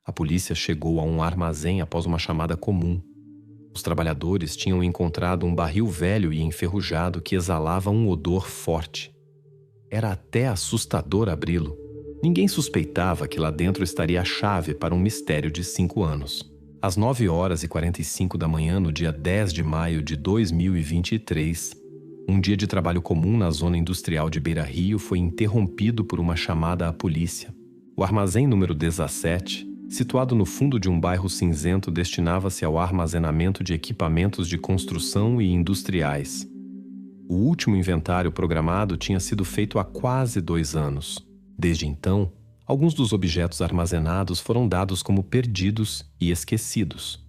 A polícia chegou a um armazém após uma chamada comum. Os trabalhadores tinham encontrado um barril velho e enferrujado que exalava um odor forte. Era até assustador abri-lo. Ninguém suspeitava que lá dentro estaria a chave para um mistério de 5 anos. Às 9h45 da manhã, no dia 10 de maio de 2023, um dia de trabalho comum na zona industrial de Beira Rio foi interrompido por uma chamada à polícia. O armazém número 17, situado no fundo de um bairro cinzento, destinava-se ao armazenamento de equipamentos de construção e industriais. O último inventário programado tinha sido feito há quase 2 anos. Desde então, alguns dos objetos armazenados foram dados como perdidos e esquecidos.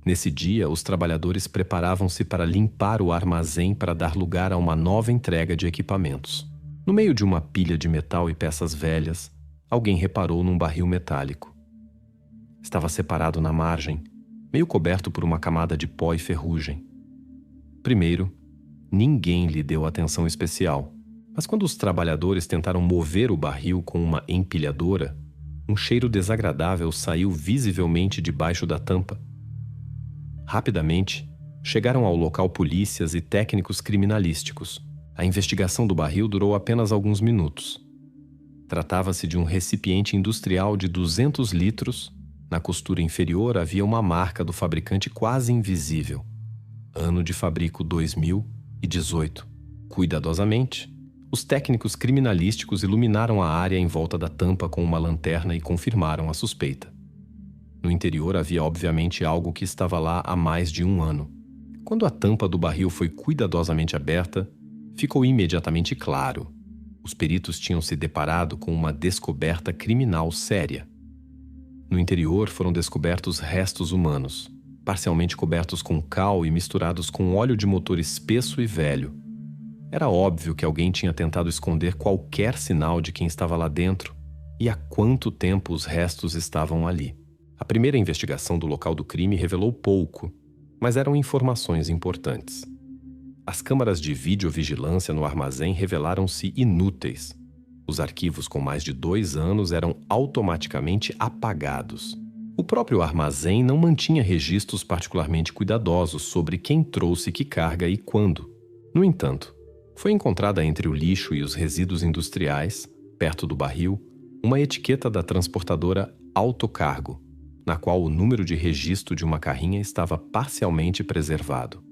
Nesse dia, os trabalhadores preparavam-se para limpar o armazém para dar lugar a uma nova entrega de equipamentos. No meio de uma pilha de metal e peças velhas, alguém reparou num barril metálico. Estava separado na margem, meio coberto por uma camada de pó e ferrugem. Primeiro, ninguém lhe deu atenção especial, mas quando os trabalhadores tentaram mover o barril com uma empilhadora, um cheiro desagradável saiu visivelmente debaixo da tampa. Rapidamente, chegaram ao local polícias e técnicos criminalísticos. A investigação do barril durou apenas alguns minutos. Tratava-se de um recipiente industrial de 200 litros. Na costura inferior havia uma marca do fabricante quase invisível. Ano de fabrico 2018. Cuidadosamente, os técnicos criminalísticos iluminaram a área em volta da tampa com uma lanterna e confirmaram a suspeita. No interior havia obviamente algo que estava lá há mais de 1 ano. Quando a tampa do barril foi cuidadosamente aberta, ficou imediatamente claro. Os peritos tinham se deparado com uma descoberta criminal séria. No interior foram descobertos restos humanos, parcialmente cobertos com cal e misturados com óleo de motor espesso e velho. Era óbvio que alguém tinha tentado esconder qualquer sinal de quem estava lá dentro e há quanto tempo os restos estavam ali. A primeira investigação do local do crime revelou pouco, mas eram informações importantes. As câmaras de videovigilância no armazém revelaram-se inúteis. Os arquivos com mais de 2 anos eram automaticamente apagados. O próprio armazém não mantinha registros particularmente cuidadosos sobre quem trouxe que carga e quando. No entanto, foi encontrada entre o lixo e os resíduos industriais, perto do barril, uma etiqueta da transportadora Autocargo, na qual o número de registro de uma carrinha estava parcialmente preservado.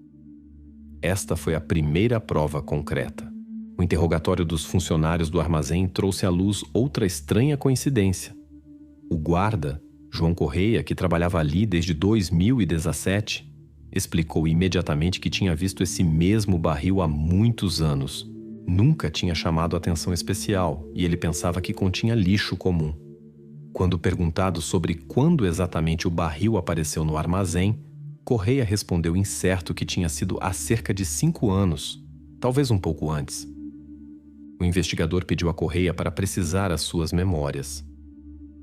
Esta foi a primeira prova concreta. O interrogatório dos funcionários do armazém trouxe à luz outra estranha coincidência. O guarda, João Correia, que trabalhava ali desde 2017, explicou imediatamente que tinha visto esse mesmo barril há muitos anos. Nunca tinha chamado atenção especial e ele pensava que continha lixo comum. Quando perguntado sobre quando exatamente o barril apareceu no armazém, Correia respondeu incerto que tinha sido há cerca de 5 anos, talvez um pouco antes. O investigador pediu a Correia para precisar as suas memórias.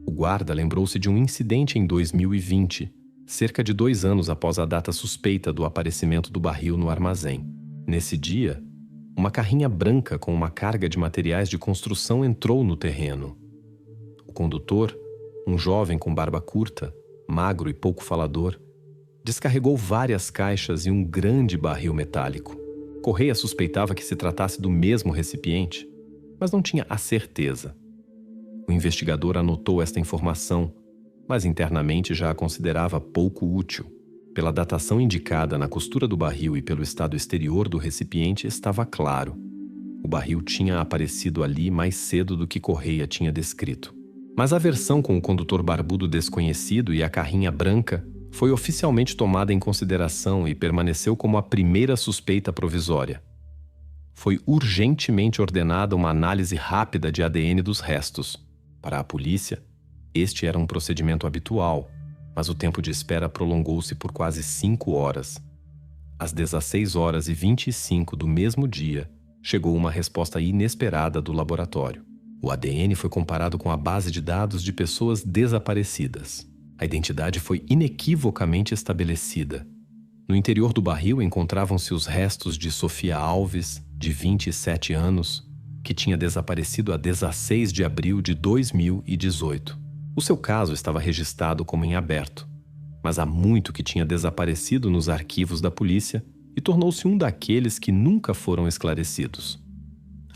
O guarda lembrou-se de um incidente em 2020, cerca de 2 anos após a data suspeita do aparecimento do barril no armazém. Nesse dia, uma carrinha branca com uma carga de materiais de construção entrou no terreno. O condutor, um jovem com barba curta, magro e pouco falador, descarregou várias caixas e um grande barril metálico. Correia suspeitava que se tratasse do mesmo recipiente, mas não tinha a certeza. O investigador anotou esta informação, mas internamente já a considerava pouco útil. Pela datação indicada na costura do barril e pelo estado exterior do recipiente, estava claro. O barril tinha aparecido ali mais cedo do que Correia tinha descrito. Mas a versão com o condutor barbudo desconhecido e a carrinha branca foi oficialmente tomada em consideração e permaneceu como a primeira suspeita provisória. Foi urgentemente ordenada uma análise rápida de ADN dos restos. Para a polícia, este era um procedimento habitual, mas o tempo de espera prolongou-se por quase 5 horas. Às 16h25 do mesmo dia, chegou uma resposta inesperada do laboratório. O ADN foi comparado com a base de dados de pessoas desaparecidas. A identidade foi inequivocamente estabelecida. No interior do barril encontravam-se os restos de Sofia Alves, de 27 anos, que tinha desaparecido a 16 de abril de 2018. O seu caso estava registrado como em aberto, mas há muito que tinha desaparecido nos arquivos da polícia e tornou-se um daqueles que nunca foram esclarecidos.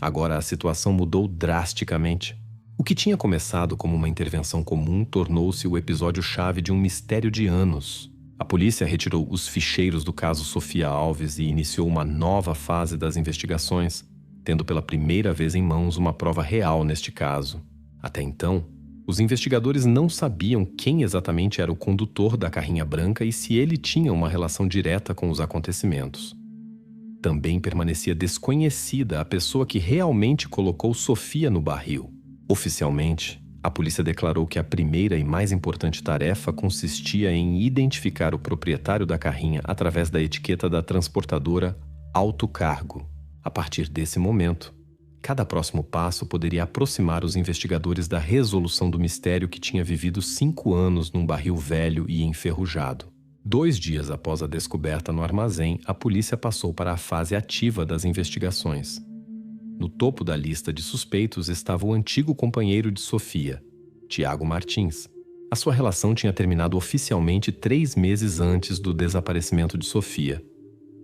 Agora a situação mudou drasticamente. O que tinha começado como uma intervenção comum tornou-se o episódio-chave de um mistério de anos. A polícia retirou os ficheiros do caso Sofia Alves e iniciou uma nova fase das investigações, tendo pela primeira vez em mãos uma prova real neste caso. Até então, os investigadores não sabiam quem exatamente era o condutor da carrinha branca e se ele tinha uma relação direta com os acontecimentos. Também permanecia desconhecida a pessoa que realmente colocou Sofia no barril. Oficialmente, a polícia declarou que a primeira e mais importante tarefa consistia em identificar o proprietário da carrinha através da etiqueta da transportadora Autocargo. A partir desse momento, cada próximo passo poderia aproximar os investigadores da resolução do mistério que tinha vivido 5 anos num barril velho e enferrujado. 2 dias após a descoberta no armazém, a polícia passou para a fase ativa das investigações. No topo da lista de suspeitos estava o antigo companheiro de Sofia, Tiago Martins. A sua relação tinha terminado oficialmente 3 meses antes do desaparecimento de Sofia.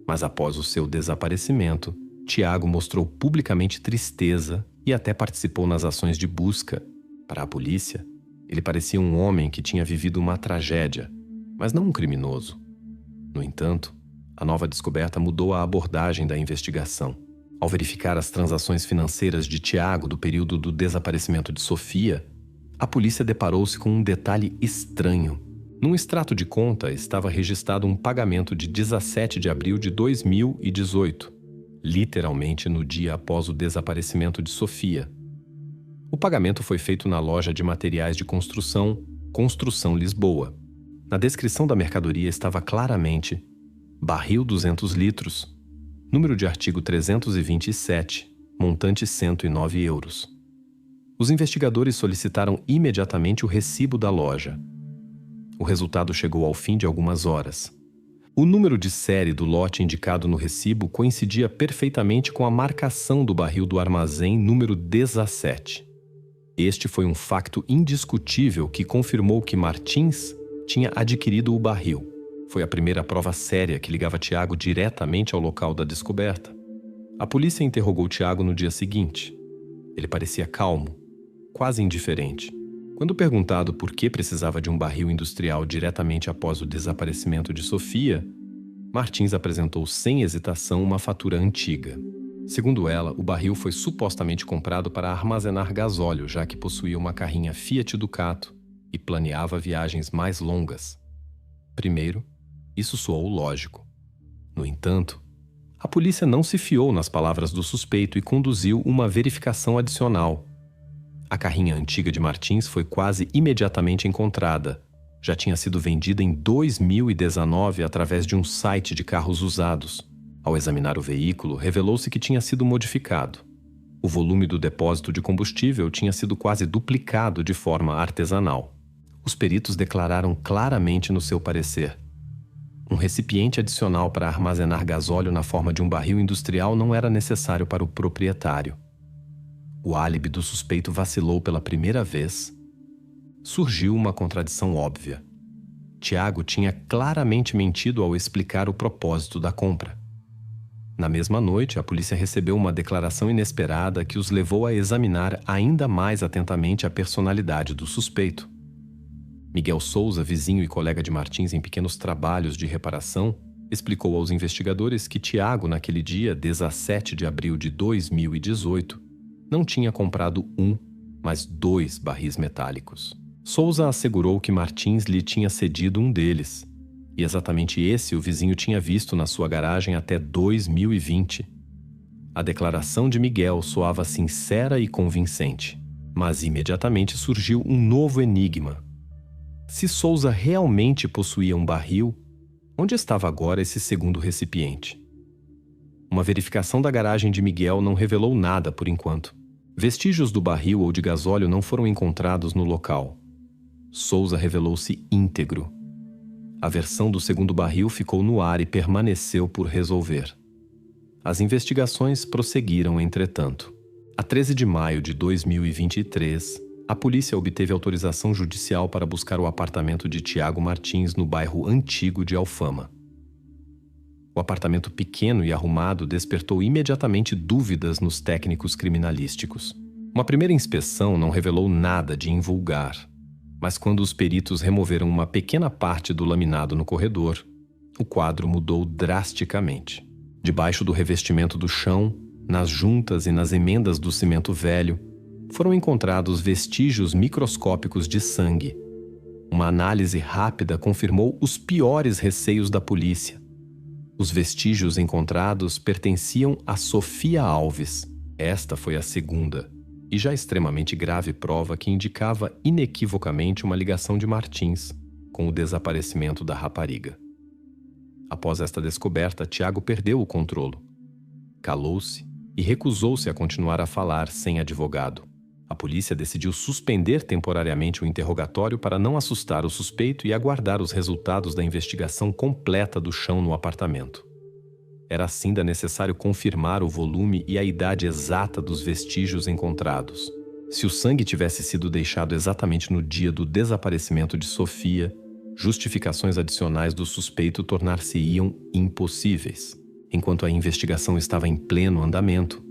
Mas após o seu desaparecimento, Tiago mostrou publicamente tristeza e até participou nas ações de busca. Para a polícia, ele parecia um homem que tinha vivido uma tragédia, mas não um criminoso. No entanto, a nova descoberta mudou a abordagem da investigação. Ao verificar as transações financeiras de Tiago do período do desaparecimento de Sofia, a polícia deparou-se com um detalhe estranho. Num extrato de conta estava registrado um pagamento de 17 de abril de 2018, literalmente no dia após o desaparecimento de Sofia. O pagamento foi feito na loja de materiais de construção, Construção Lisboa. Na descrição da mercadoria estava claramente barril 200 litros, número de artigo 327, montante 109 euros. Os investigadores solicitaram imediatamente o recibo da loja. O resultado chegou ao fim de algumas horas. O número de série do lote indicado no recibo coincidia perfeitamente com a marcação do barril do armazém número 17. Este foi um facto indiscutível que confirmou que Martins tinha adquirido o barril. Foi a primeira prova séria que ligava Tiago diretamente ao local da descoberta. A polícia interrogou Tiago no dia seguinte. Ele parecia calmo, quase indiferente. Quando perguntado por que precisava de um barril industrial diretamente após o desaparecimento de Sofia, Martins apresentou sem hesitação uma fatura antiga. Segundo ela, o barril foi supostamente comprado para armazenar gasóleo, já que possuía uma carrinha Fiat Ducato e planeava viagens mais longas. Primeiro, isso soou lógico. No entanto, a polícia não se fiou nas palavras do suspeito e conduziu uma verificação adicional. A carrinha antiga de Martins foi quase imediatamente encontrada. Já tinha sido vendida em 2019 através de um site de carros usados. Ao examinar o veículo, revelou-se que tinha sido modificado. O volume do depósito de combustível tinha sido quase duplicado de forma artesanal. Os peritos declararam claramente no seu parecer: um recipiente adicional para armazenar gasóleo na forma de um barril industrial não era necessário para o proprietário. O álibi do suspeito vacilou pela primeira vez. Surgiu uma contradição óbvia. Tiago tinha claramente mentido ao explicar o propósito da compra. Na mesma noite, a polícia recebeu uma declaração inesperada que os levou a examinar ainda mais atentamente a personalidade do suspeito. Miguel Souza, vizinho e colega de Martins em pequenos trabalhos de reparação, explicou aos investigadores que Tiago, naquele dia, 17 de abril de 2018, não tinha comprado mas 2 barris metálicos. Souza assegurou que Martins lhe tinha cedido um deles, e exatamente esse o vizinho tinha visto na sua garagem até 2020. A declaração de Miguel soava sincera e convincente, mas imediatamente surgiu um novo enigma. Se Souza realmente possuía um barril, onde estava agora esse segundo recipiente? Uma verificação da garagem de Miguel não revelou nada por enquanto. Vestígios do barril ou de gasóleo não foram encontrados no local. Souza revelou-se íntegro. A versão do segundo barril ficou no ar e permaneceu por resolver. As investigações prosseguiram, entretanto. A 13 de maio de 2023, A polícia obteve autorização judicial para buscar o apartamento de Tiago Martins no bairro Antigo de Alfama. O apartamento pequeno e arrumado despertou imediatamente dúvidas nos técnicos criminalísticos. Uma primeira inspeção não revelou nada de invulgar, mas quando os peritos removeram uma pequena parte do laminado no corredor, o quadro mudou drasticamente. Debaixo do revestimento do chão, nas juntas e nas emendas do cimento velho, foram encontrados vestígios microscópicos de sangue. Uma análise rápida confirmou os piores receios da polícia. Os vestígios encontrados pertenciam a Sofia Alves. Esta foi a segunda, e já extremamente grave prova que indicava inequivocamente uma ligação de Martins com o desaparecimento da rapariga. Após esta descoberta, Tiago perdeu o controle. Calou-se e recusou-se a continuar a falar sem advogado. A polícia decidiu suspender temporariamente o interrogatório para não assustar o suspeito e aguardar os resultados da investigação completa do chão no apartamento. Era assim ainda necessário confirmar o volume e a idade exata dos vestígios encontrados. Se o sangue tivesse sido deixado exatamente no dia do desaparecimento de Sofia, justificações adicionais do suspeito tornar-se-iam impossíveis. Enquanto a investigação estava em pleno andamento,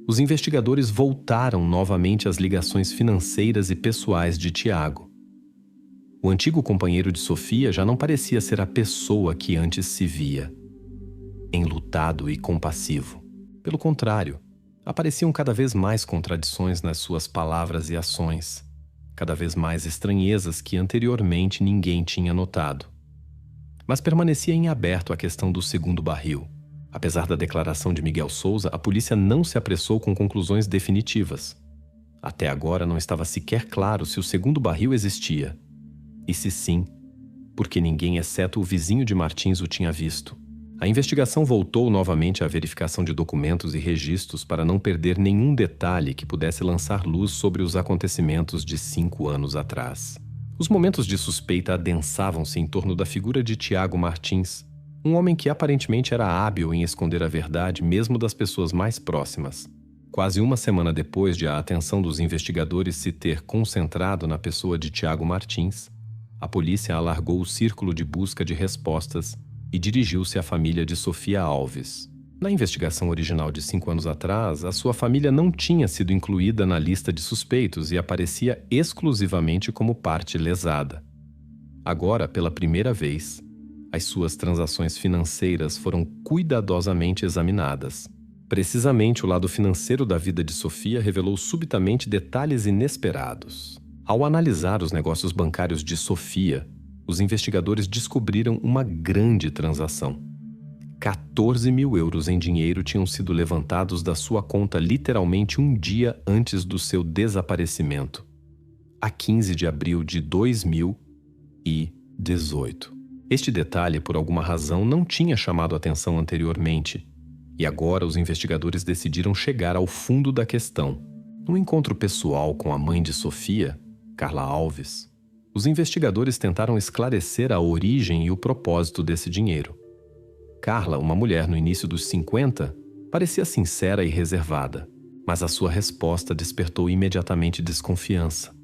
os investigadores voltaram novamente às ligações financeiras e pessoais de Tiago. O antigo companheiro de Sofia já não parecia ser a pessoa que antes se via, enlutado e compassivo. Pelo contrário, apareciam cada vez mais contradições nas suas palavras e ações, cada vez mais estranhezas que anteriormente ninguém tinha notado. Mas permanecia em aberto a questão do segundo barril. Apesar da declaração de Miguel Souza, a polícia não se apressou com conclusões definitivas. Até agora não estava sequer claro se o segundo barril existia. E se sim, porque ninguém exceto o vizinho de Martins o tinha visto. A investigação voltou novamente à verificação de documentos e registros para não perder nenhum detalhe que pudesse lançar luz sobre os acontecimentos de 5 anos atrás. Os momentos de suspeita adensavam-se em torno da figura de Tiago Martins, um homem que aparentemente era hábil em esconder a verdade mesmo das pessoas mais próximas. Quase uma semana depois de a atenção dos investigadores se ter concentrado na pessoa de Tiago Martins, a polícia alargou o círculo de busca de respostas e dirigiu-se à família de Sofia Alves. Na investigação original de 5 anos atrás, a sua família não tinha sido incluída na lista de suspeitos e aparecia exclusivamente como parte lesada. Agora, pela primeira vez, as suas transações financeiras foram cuidadosamente examinadas. Precisamente o lado financeiro da vida de Sofia revelou subitamente detalhes inesperados. Ao analisar os negócios bancários de Sofia, os investigadores descobriram uma grande transação. 14 mil euros em dinheiro tinham sido levantados da sua conta literalmente um dia antes do seu desaparecimento, a 15 de abril de 2018. Este detalhe, por alguma razão, não tinha chamado atenção anteriormente, e agora os investigadores decidiram chegar ao fundo da questão. Num encontro pessoal com a mãe de Sofia, Carla Alves, os investigadores tentaram esclarecer a origem e o propósito desse dinheiro. Carla, uma mulher no início dos 50, parecia sincera e reservada, mas a sua resposta despertou imediatamente desconfiança.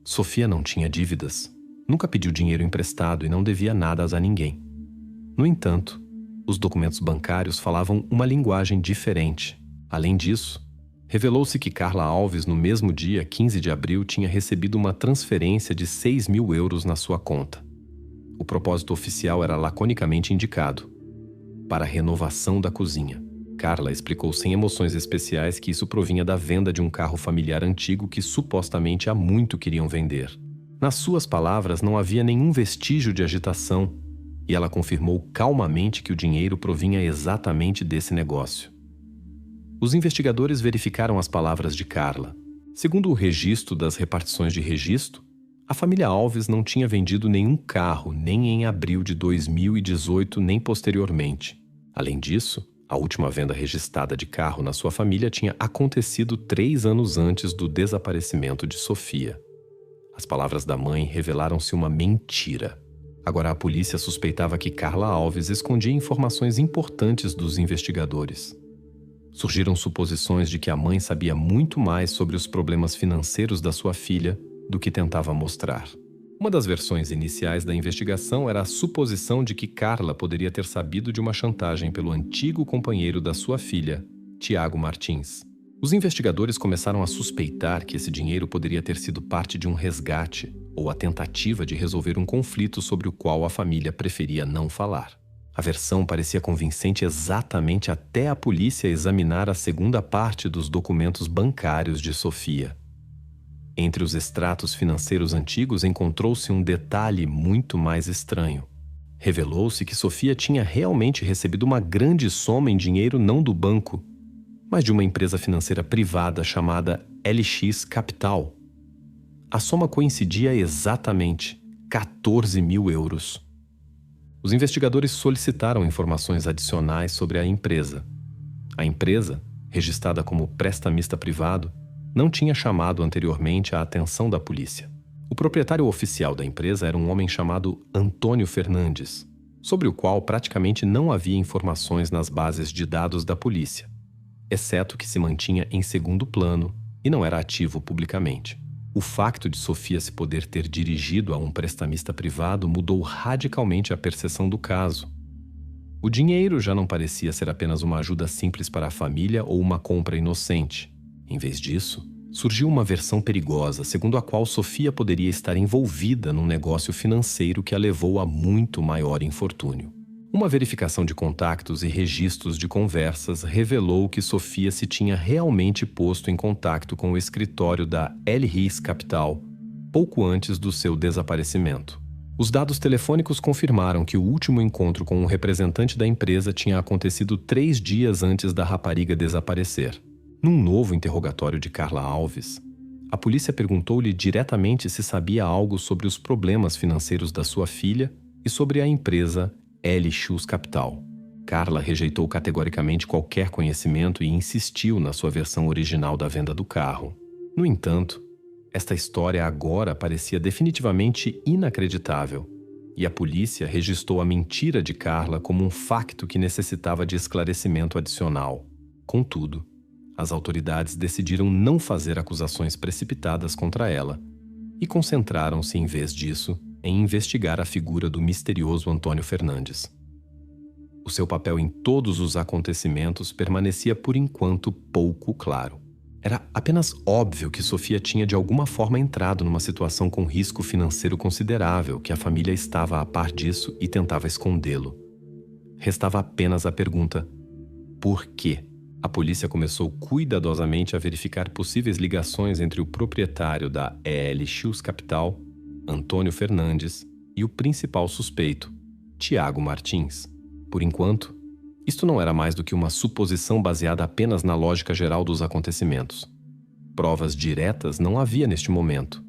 Sofia não tinha dívidas. Nunca pediu dinheiro emprestado e não devia nada a ninguém. No entanto, os documentos bancários falavam uma linguagem diferente. Além disso, revelou-se que Carla Alves, no mesmo dia, 15 de abril, tinha recebido uma transferência de 6 mil euros na sua conta. O propósito oficial era laconicamente indicado: para a renovação da cozinha. Carla explicou sem emoções especiais que isso provinha da venda de um carro familiar antigo que supostamente há muito queriam vender. Nas suas palavras, não havia nenhum vestígio de agitação, e ela confirmou calmamente que o dinheiro provinha exatamente desse negócio. Os investigadores verificaram as palavras de Carla. Segundo o registro das repartições de registro, a família Alves não tinha vendido nenhum carro nem em abril de 2018 nem posteriormente. Além disso, a última venda registrada de carro na sua família tinha acontecido 3 anos antes do desaparecimento de Sofia. As palavras da mãe revelaram-se uma mentira. Agora a polícia suspeitava que Carla Alves escondia informações importantes dos investigadores. Surgiram suposições de que a mãe sabia muito mais sobre os problemas financeiros da sua filha do que tentava mostrar. Uma das versões iniciais da investigação era a suposição de que Carla poderia ter sabido de uma chantagem pelo antigo companheiro da sua filha, Tiago Martins. Os investigadores começaram a suspeitar que esse dinheiro poderia ter sido parte de um resgate ou a tentativa de resolver um conflito sobre o qual a família preferia não falar. A versão parecia convincente exatamente até a polícia examinar a segunda parte dos documentos bancários de Sofia. Entre os extratos financeiros antigos encontrou-se um detalhe muito mais estranho. Revelou-se que Sofia tinha realmente recebido uma grande soma em dinheiro não do banco, mas de uma empresa financeira privada chamada LX Capital. A soma coincidia exatamente, 14 mil euros. Os investigadores solicitaram informações adicionais sobre a empresa. A empresa, registrada como prestamista privado, não tinha chamado anteriormente a atenção da polícia. O proprietário oficial da empresa era um homem chamado Antônio Fernandes, sobre o qual praticamente não havia informações nas bases de dados da polícia, exceto que se mantinha em segundo plano e não era ativo publicamente. O facto de Sofia se poder ter dirigido a um prestamista privado mudou radicalmente a percepção do caso. O dinheiro já não parecia ser apenas uma ajuda simples para a família ou uma compra inocente. Em vez disso, surgiu uma versão perigosa, segundo a qual Sofia poderia estar envolvida num negócio financeiro que a levou a muito maior infortúnio. Uma verificação de contactos e registros de conversas revelou que Sofia se tinha realmente posto em contato com o escritório da LX Capital pouco antes do seu desaparecimento. Os dados telefônicos confirmaram que o último encontro com um representante da empresa tinha acontecido 3 dias antes da rapariga desaparecer. Num novo interrogatório de Carla Alves, a polícia perguntou-lhe diretamente se sabia algo sobre os problemas financeiros da sua filha e sobre a empresa LX Capital. Carla rejeitou categoricamente qualquer conhecimento e insistiu na sua versão original da venda do carro. No entanto, esta história agora parecia definitivamente inacreditável, e a polícia registrou a mentira de Carla como um facto que necessitava de esclarecimento adicional. Contudo, as autoridades decidiram não fazer acusações precipitadas contra ela e concentraram-se, em vez disso, em investigar a figura do misterioso Antônio Fernandes. O seu papel em todos os acontecimentos permanecia por enquanto pouco claro. Era apenas óbvio que Sofia tinha de alguma forma entrado numa situação com risco financeiro considerável, que a família estava a par disso e tentava escondê-lo. Restava apenas a pergunta: por quê? A polícia começou cuidadosamente a verificar possíveis ligações entre o proprietário da LX Capital, Antônio Fernandes, e o principal suspeito, Tiago Martins. Por enquanto, isto não era mais do que uma suposição baseada apenas na lógica geral dos acontecimentos. Provas diretas não havia neste momento,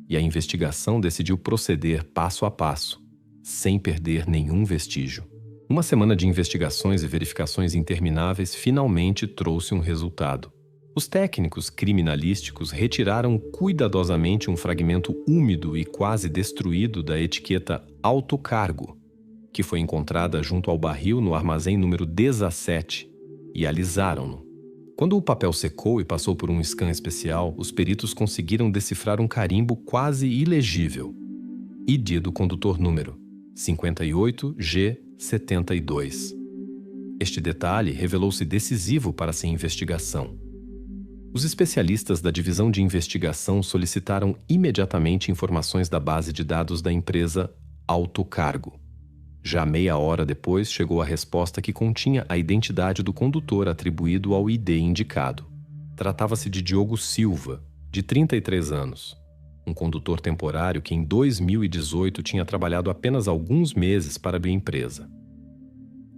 e a investigação decidiu proceder passo a passo, sem perder nenhum vestígio. Uma semana de investigações e verificações intermináveis finalmente trouxe um resultado. Os técnicos criminalísticos retiraram cuidadosamente um fragmento úmido e quase destruído da etiqueta autocargo, que foi encontrada junto ao barril no armazém número 17, e alisaram-no. Quando o papel secou e passou por um scan especial, os peritos conseguiram decifrar um carimbo quase ilegível. ID do condutor número 58G72. Este detalhe revelou-se decisivo para essa investigação. Os especialistas da divisão de investigação solicitaram imediatamente informações da base de dados da empresa Autocargo. Já meia hora depois chegou a resposta que continha a identidade do condutor atribuído ao ID indicado. Tratava-se de Diogo Silva, de 33 anos. Um condutor temporário que em 2018 tinha trabalhado apenas alguns meses para a empresa.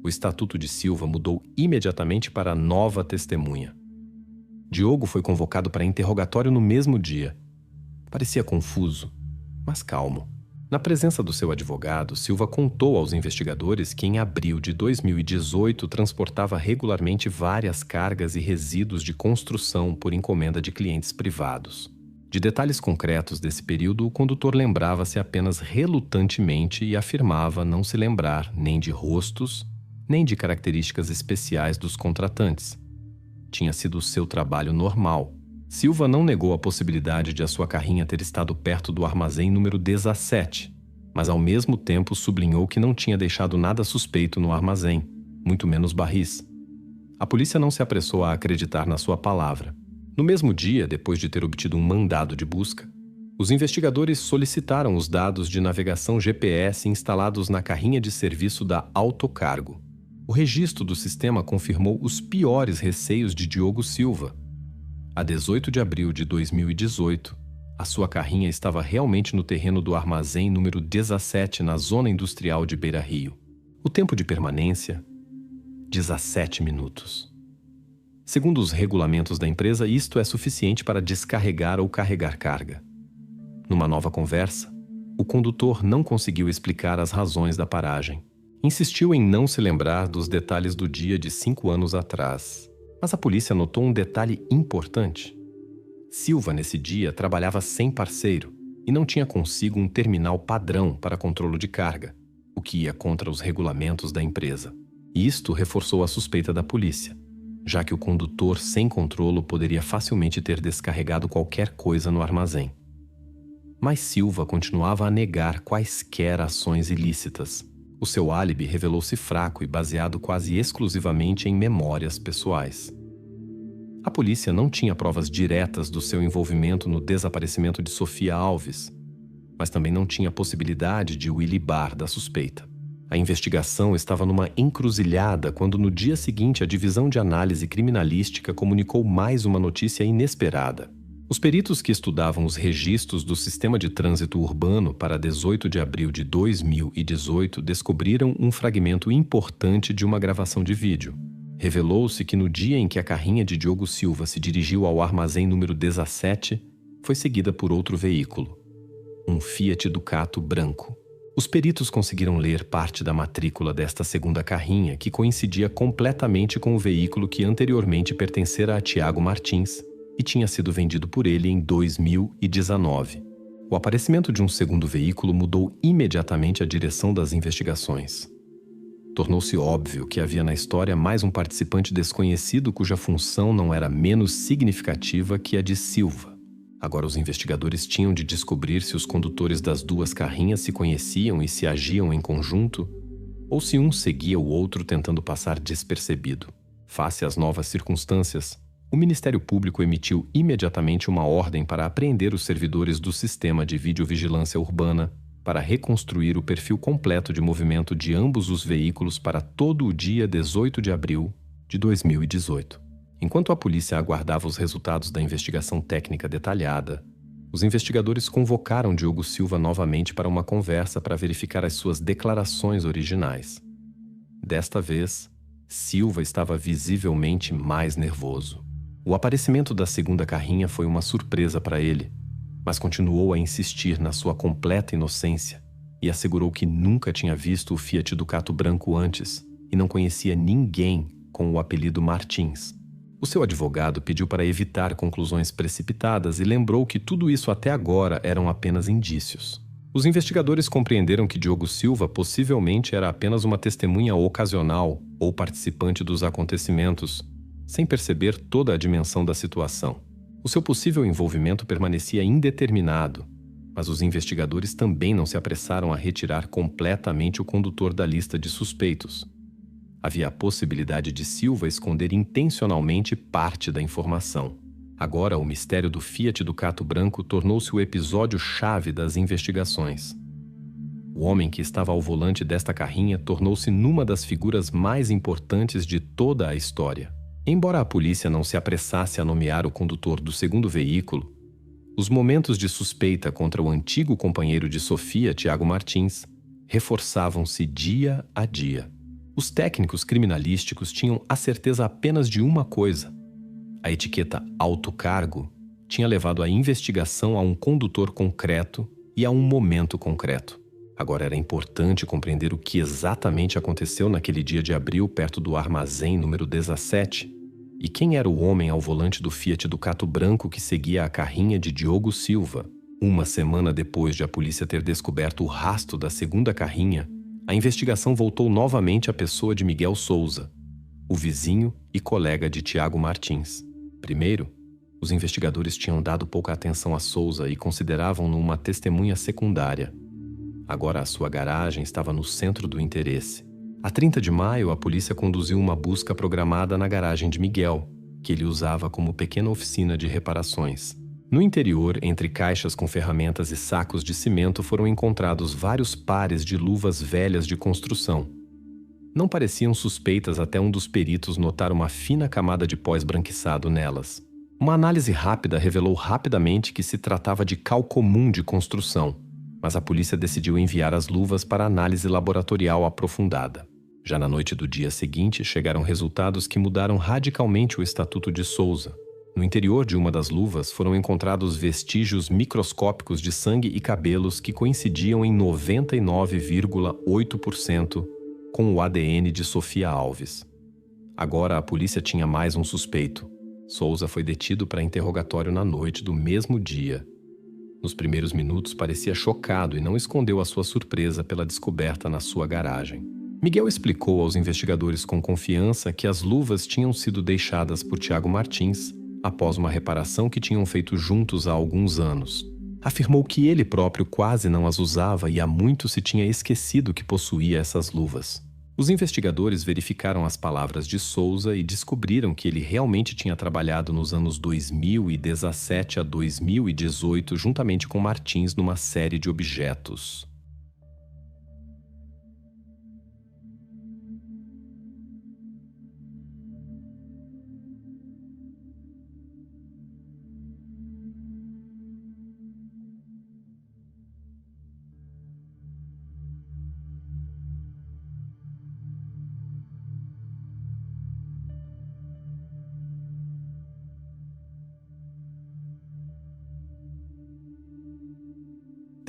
O estatuto de Silva mudou imediatamente para nova testemunha. Diogo foi convocado para interrogatório no mesmo dia. Parecia confuso, mas calmo. Na presença do seu advogado, Silva contou aos investigadores que em abril de 2018 transportava regularmente várias cargas e resíduos de construção por encomenda de clientes privados. De detalhes concretos desse período, o condutor lembrava-se apenas relutantemente e afirmava não se lembrar nem de rostos, nem de características especiais dos contratantes. Tinha sido seu trabalho normal. Silva não negou a possibilidade de a sua carrinha ter estado perto do armazém número 17, mas ao mesmo tempo sublinhou que não tinha deixado nada suspeito no armazém, muito menos barris. A polícia não se apressou a acreditar na sua palavra. No mesmo dia, depois de ter obtido um mandado de busca, os investigadores solicitaram os dados de navegação GPS instalados na carrinha de serviço da Autocargo. O registro do sistema confirmou os piores receios de Diogo Silva. A 18 de abril de 2018, a sua carrinha estava realmente no terreno do armazém número 17 na zona industrial de Beira Rio. O tempo de permanência, 17 minutos. Segundo os regulamentos da empresa, isto é suficiente para descarregar ou carregar carga. Numa nova conversa, o condutor não conseguiu explicar as razões da paragem. Insistiu em não se lembrar dos detalhes do dia de 5 anos atrás. Mas a polícia notou um detalhe importante. Silva, nesse dia, trabalhava sem parceiro e não tinha consigo um terminal padrão para controle de carga, o que ia contra os regulamentos da empresa. E isto reforçou a suspeita da polícia, já que o condutor sem controlo poderia facilmente ter descarregado qualquer coisa no armazém. Mas Silva continuava a negar quaisquer ações ilícitas. O seu álibi revelou-se fraco e baseado quase exclusivamente em memórias pessoais. A polícia não tinha provas diretas do seu envolvimento no desaparecimento de Sofia Alves, mas também não tinha possibilidade de o ilibar da suspeita. A investigação estava numa encruzilhada quando no dia seguinte a Divisão de Análise Criminalística comunicou mais uma notícia inesperada. Os peritos que estudavam os registros do sistema de trânsito urbano para 18 de abril de 2018 descobriram um fragmento importante de uma gravação de vídeo. Revelou-se que no dia em que a carrinha de Diogo Silva se dirigiu ao armazém número 17, foi seguida por outro veículo, um Fiat Ducato branco. Os peritos conseguiram ler parte da matrícula desta segunda carrinha, que coincidia completamente com o veículo que anteriormente pertencera a Tiago Martins e tinha sido vendido por ele em 2019. O aparecimento de um segundo veículo mudou imediatamente a direção das investigações. Tornou-se óbvio que havia na história mais um participante desconhecido cuja função não era menos significativa que a de Silva. Agora os investigadores tinham de descobrir se os condutores das duas carrinhas se conheciam e se agiam em conjunto, ou se um seguia o outro tentando passar despercebido. Face às novas circunstâncias, o Ministério Público emitiu imediatamente uma ordem para apreender os servidores do sistema de videovigilância urbana para reconstruir o perfil completo de movimento de ambos os veículos para todo o dia 18 de abril de 2018. Enquanto a polícia aguardava os resultados da investigação técnica detalhada, os investigadores convocaram Diogo Silva novamente para uma conversa para verificar as suas declarações originais. Desta vez, Silva estava visivelmente mais nervoso. O aparecimento da segunda carrinha foi uma surpresa para ele, mas continuou a insistir na sua completa inocência e assegurou que nunca tinha visto o Fiat Ducato branco antes e não conhecia ninguém com o apelido Martins. O seu advogado pediu para evitar conclusões precipitadas e lembrou que tudo isso até agora eram apenas indícios. Os investigadores compreenderam que Diogo Silva possivelmente era apenas uma testemunha ocasional ou participante dos acontecimentos, sem perceber toda a dimensão da situação. O seu possível envolvimento permanecia indeterminado, mas os investigadores também não se apressaram a retirar completamente o condutor da lista de suspeitos. Havia a possibilidade de Silva esconder intencionalmente parte da informação. Agora, o mistério do Fiat Ducato branco tornou-se o episódio-chave das investigações. O homem que estava ao volante desta carrinha tornou-se numa das figuras mais importantes de toda a história. Embora a polícia não se apressasse a nomear o condutor do segundo veículo, os momentos de suspeita contra o antigo companheiro de Sofia, Tiago Martins, reforçavam-se dia a dia. Os técnicos criminalísticos tinham a certeza apenas de uma coisa: a etiqueta Autocargo tinha levado a investigação a um condutor concreto e a um momento concreto. Agora era importante compreender o que exatamente aconteceu naquele dia de abril perto do armazém número 17 e quem era o homem ao volante do Fiat Ducato branco que seguia a carrinha de Diogo Silva. Uma semana depois de a polícia ter descoberto o rastro da segunda carrinha, a investigação voltou novamente à pessoa de Miguel Souza, o vizinho e colega de Tiago Martins. Primeiro, os investigadores tinham dado pouca atenção a Souza e consideravam-no uma testemunha secundária. Agora a sua garagem estava no centro do interesse. A 30 de maio, a polícia conduziu uma busca programada na garagem de Miguel, que ele usava como pequena oficina de reparações. No interior, entre caixas com ferramentas e sacos de cimento, foram encontrados vários pares de luvas velhas de construção. Não pareciam suspeitas até um dos peritos notar uma fina camada de pó esbranquiçado nelas. Uma análise rápida revelou rapidamente que se tratava de cal comum de construção, mas a polícia decidiu enviar as luvas para análise laboratorial aprofundada. Já na noite do dia seguinte, chegaram resultados que mudaram radicalmente o estatuto de Souza. No interior de uma das luvas foram encontrados vestígios microscópicos de sangue e cabelos que coincidiam em 99,8% com o ADN de Sofia Alves. Agora a polícia tinha mais um suspeito. Souza foi detido para interrogatório na noite do mesmo dia. Nos primeiros minutos parecia chocado e não escondeu a sua surpresa pela descoberta na sua garagem. Miguel explicou aos investigadores com confiança que as luvas tinham sido deixadas por Tiago Martins após uma reparação que tinham feito juntos há alguns anos. Afirmou que ele próprio quase não as usava e há muito se tinha esquecido que possuía essas luvas. Os investigadores verificaram as palavras de Souza e descobriram que ele realmente tinha trabalhado nos anos 2017 a 2018 juntamente com Martins numa série de objetos.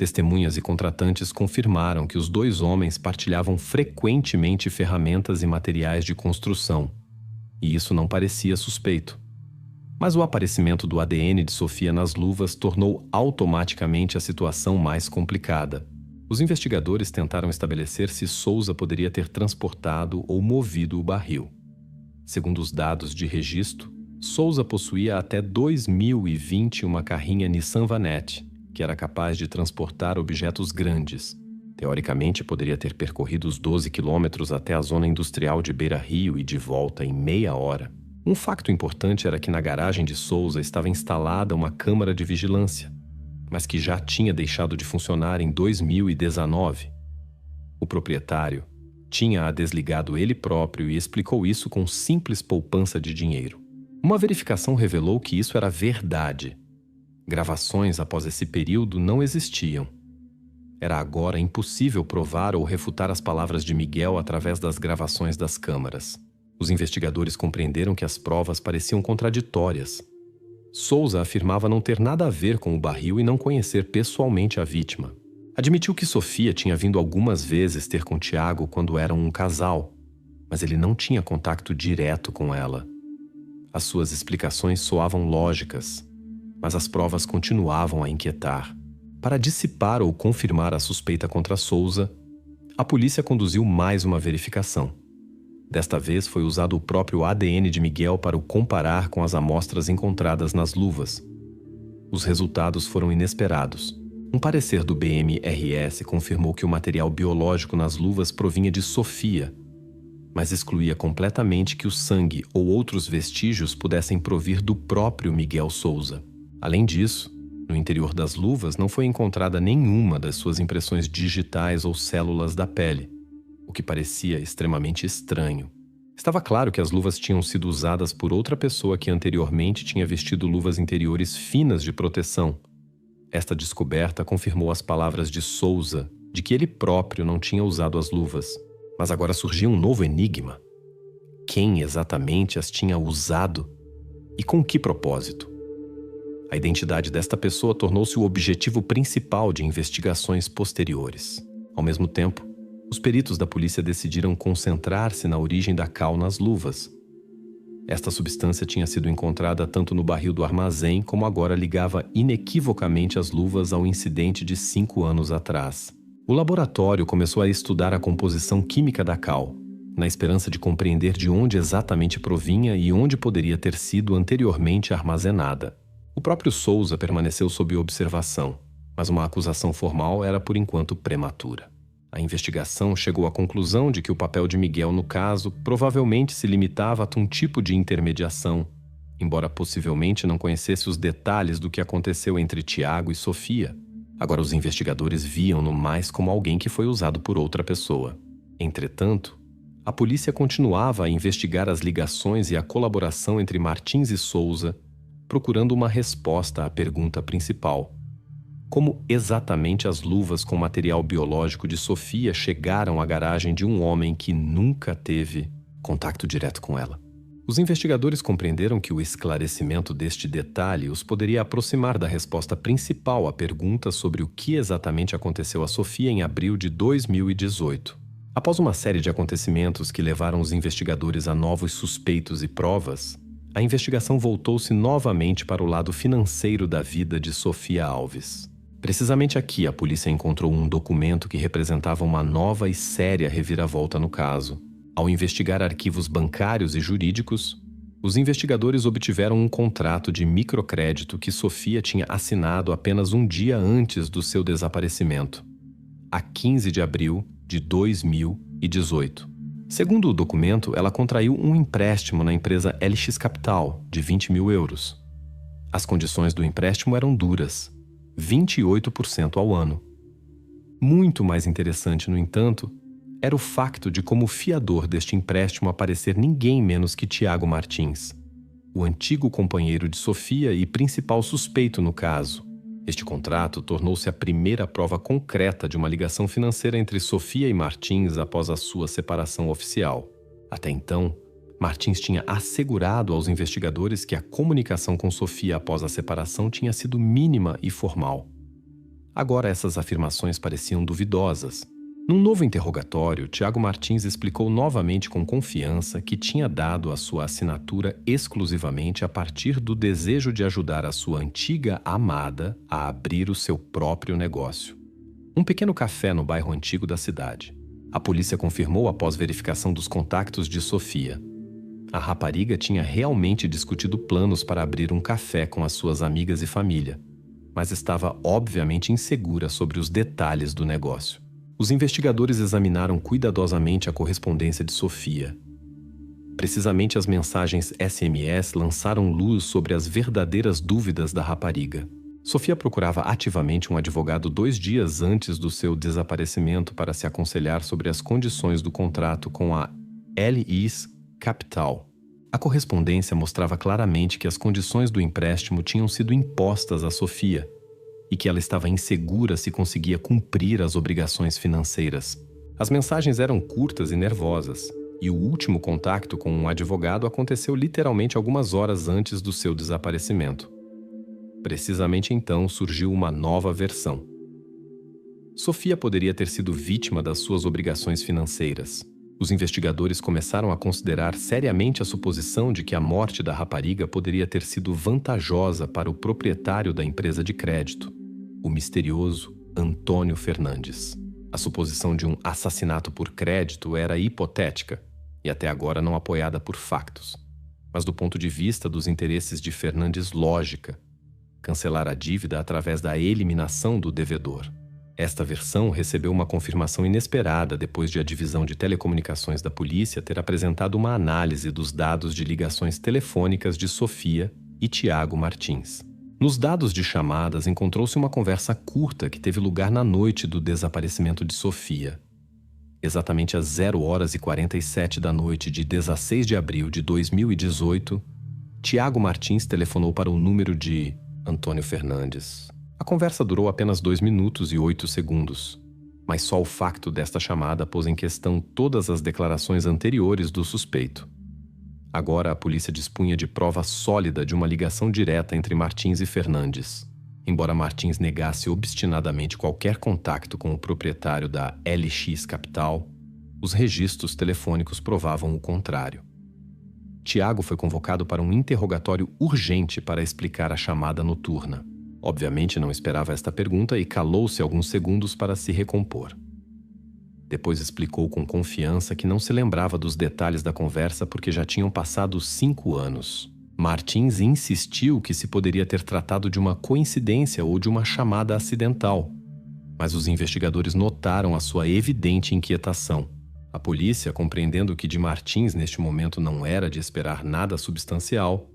Testemunhas e contratantes confirmaram que os dois homens partilhavam frequentemente ferramentas e materiais de construção, e isso não parecia suspeito. Mas o aparecimento do ADN de Sofia nas luvas tornou automaticamente a situação mais complicada. Os investigadores tentaram estabelecer se Souza poderia ter transportado ou movido o barril. Segundo os dados de registro, Souza possuía até 2020 uma carrinha Nissan Vanette, que era capaz de transportar objetos grandes. Teoricamente, poderia ter percorrido os 12 quilômetros até a zona industrial de Beira Rio e de volta em meia hora. Um facto importante era que na garagem de Souza estava instalada uma câmara de vigilância, mas que já tinha deixado de funcionar em 2019. O proprietário tinha-a desligado ele próprio e explicou isso com simples poupança de dinheiro. Uma verificação revelou que isso era verdade. Gravações após esse período não existiam. Era agora impossível provar ou refutar as palavras de Miguel através das gravações das câmaras. Os investigadores compreenderam que as provas pareciam contraditórias. Souza afirmava não ter nada a ver com o barril e não conhecer pessoalmente a vítima. Admitiu que Sofia tinha vindo algumas vezes ter com Tiago quando eram um casal, mas ele não tinha contato direto com ela. As suas explicações soavam lógicas, mas as provas continuavam a inquietar. Para dissipar ou confirmar a suspeita contra Souza, a polícia conduziu mais uma verificação. Desta vez foi usado o próprio ADN de Miguel para o comparar com as amostras encontradas nas luvas. Os resultados foram inesperados. Um parecer do BMRS confirmou que o material biológico nas luvas provinha de Sofia, mas excluía completamente que o sangue ou outros vestígios pudessem provir do próprio Miguel Souza. Além disso, no interior das luvas não foi encontrada nenhuma das suas impressões digitais ou células da pele, o que parecia extremamente estranho. Estava claro que as luvas tinham sido usadas por outra pessoa que anteriormente tinha vestido luvas interiores finas de proteção. Esta descoberta confirmou as palavras de Souza de que ele próprio não tinha usado as luvas. Mas agora surgia um novo enigma. Quem exatamente as tinha usado e com que propósito? A identidade desta pessoa tornou-se o objetivo principal de investigações posteriores. Ao mesmo tempo, os peritos da polícia decidiram concentrar-se na origem da cal nas luvas. Esta substância tinha sido encontrada tanto no barril do armazém como agora ligava inequivocamente as luvas ao incidente de 5 anos atrás. O laboratório começou a estudar a composição química da cal, na esperança de compreender de onde exatamente provinha e onde poderia ter sido anteriormente armazenada. O próprio Souza permaneceu sob observação, mas uma acusação formal era por enquanto prematura. A investigação chegou à conclusão de que o papel de Miguel no caso provavelmente se limitava a um tipo de intermediação, embora possivelmente não conhecesse os detalhes do que aconteceu entre Tiago e Sofia. Agora os investigadores viam-no mais como alguém que foi usado por outra pessoa. Entretanto, a polícia continuava a investigar as ligações e a colaboração entre Martins e Souza, procurando uma resposta à pergunta principal: como exatamente as luvas com material biológico de Sofia chegaram à garagem de um homem que nunca teve contato direto com ela? Os investigadores compreenderam que o esclarecimento deste detalhe os poderia aproximar da resposta principal à pergunta sobre o que exatamente aconteceu a Sofia em abril de 2018. Após uma série de acontecimentos que levaram os investigadores a novos suspeitos e provas, a investigação voltou-se novamente para o lado financeiro da vida de Sofia Alves. Precisamente aqui, a polícia encontrou um documento que representava uma nova e séria reviravolta no caso. Ao investigar arquivos bancários e jurídicos, os investigadores obtiveram um contrato de microcrédito que Sofia tinha assinado apenas um dia antes do seu desaparecimento, a 15 de abril de 2018. Segundo o documento, ela contraiu um empréstimo na empresa LX Capital de 20 mil euros. As condições do empréstimo eram duras: 28% ao ano. Muito mais interessante, no entanto, era o facto de como fiador deste empréstimo aparecer ninguém menos que Tiago Martins, o antigo companheiro de Sofia e principal suspeito no caso. Este contrato tornou-se a primeira prova concreta de uma ligação financeira entre Sofia e Martins após a sua separação oficial. Até então, Martins tinha assegurado aos investigadores que a comunicação com Sofia após a separação tinha sido mínima e formal. Agora essas afirmações pareciam duvidosas. Num novo interrogatório, Tiago Martins explicou novamente com confiança que tinha dado a sua assinatura exclusivamente a partir do desejo de ajudar a sua antiga amada a abrir o seu próprio negócio. Um pequeno café no bairro antigo da cidade. A polícia confirmou após verificação dos contactos de Sofia. A rapariga tinha realmente discutido planos para abrir um café com as suas amigas e família, mas estava obviamente insegura sobre os detalhes do negócio. Os investigadores examinaram cuidadosamente a correspondência de Sofia. Precisamente as mensagens SMS lançaram luz sobre as verdadeiras dúvidas da rapariga. Sofia procurava ativamente um advogado 2 dias antes do seu desaparecimento para se aconselhar sobre as condições do contrato com a LX Capital. A correspondência mostrava claramente que as condições do empréstimo tinham sido impostas a Sofia e que ela estava insegura se conseguia cumprir as obrigações financeiras. As mensagens eram curtas e nervosas, e o último contato com um advogado aconteceu literalmente algumas horas antes do seu desaparecimento. Precisamente então surgiu uma nova versão. Sofia poderia ter sido vítima das suas obrigações financeiras. Os investigadores começaram a considerar seriamente a suposição de que a morte da rapariga poderia ter sido vantajosa para o proprietário da empresa de crédito, o misterioso Antônio Fernandes. A suposição de um assassinato por crédito era hipotética e até agora não apoiada por factos, mas do ponto de vista dos interesses de Fernandes, lógica: cancelar a dívida através da eliminação do devedor. Esta versão recebeu uma confirmação inesperada depois de a divisão de telecomunicações da polícia ter apresentado uma análise dos dados de ligações telefônicas de Sofia e Tiago Martins. Nos dados de chamadas encontrou-se uma conversa curta que teve lugar na noite do desaparecimento de Sofia. Exatamente às 0h47 da noite de 16 de abril de 2018, Tiago Martins telefonou para o número de Antônio Fernandes. A conversa durou apenas 2 minutos e 8 segundos, mas só o facto desta chamada pôs em questão todas as declarações anteriores do suspeito. Agora a polícia dispunha de prova sólida de uma ligação direta entre Martins e Fernandes. Embora Martins negasse obstinadamente qualquer contato com o proprietário da LX Capital, os registros telefônicos provavam o contrário. Tiago foi convocado para um interrogatório urgente para explicar a chamada noturna. Obviamente não esperava esta pergunta e calou-se alguns segundos para se recompor. Depois explicou com confiança que não se lembrava dos detalhes da conversa porque já tinham passado 5 anos. Martins insistiu que se poderia ter tratado de uma coincidência ou de uma chamada acidental, mas os investigadores notaram a sua evidente inquietação. A polícia, compreendendo que de Martins neste momento não era de esperar nada substancial,